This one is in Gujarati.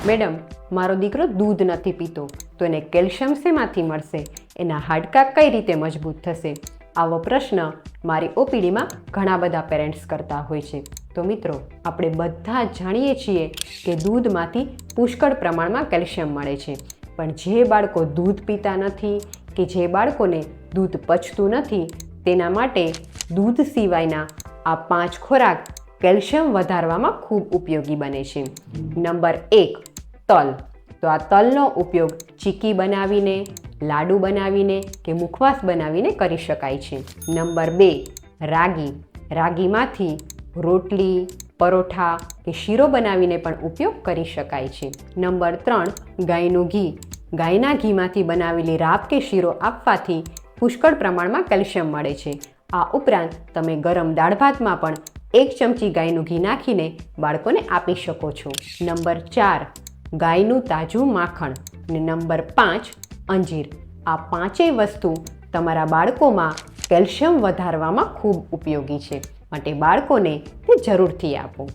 મેડમ, મારો દીકરો દૂધ નથી પીતો તો એને કેલ્શિયમ શેમાંથી મળશે? એના હાડકાં કઈ રીતે મજબૂત થશે? આવો પ્રશ્ન મારી ઓપીડીમાં ઘણા બધા પેરેન્ટ્સ કરતા હોય છે. તો મિત્રો, આપણે બધા જાણીએ છીએ કે દૂધમાંથી પુષ્કળ પ્રમાણમાં કેલ્શિયમ મળે છે, પણ જે બાળકો દૂધ પીતા નથી કે જે બાળકોને દૂધ પચતું નથી, તેના માટે દૂધ સિવાયના આ 5 ખોરાક કેલ્શિયમ વધારવામાં ખૂબ ઉપયોગી બને છે. નંબર 1, તલ. તો આ તલનો ઉપયોગ ચીકી બનાવીને, લાડુ બનાવીને કે મુખવાસ બનાવીને કરી શકાય છે. નંબર 2, રાગી. રાગીમાંથી રોટલી, પરોઠા કે શીરો બનાવીને પણ ઉપયોગ કરી શકાય છે. નંબર 3, ગાયનું ઘી. ગાયના ઘીમાંથી બનાવેલી રાબ કે શીરો આપવાથી પુષ્કળ પ્રમાણમાં કેલ્શિયમ મળે છે. આ ઉપરાંત તમે ગરમ દાળ ભાતમાં પણ 1 ચમચી ગાયનું ઘી નાખીને બાળકોને આપી શકો છો. નંબર 4, ગાયનું તાજું માખણ. અને નંબર 5, અંજીર. આ 5 વસ્તુ તમારા બાળકોમાં કેલ્શિયમ વધારવામાં ખૂબ ઉપયોગી છે, માટે બાળકોને તે જરૂરથી આપો.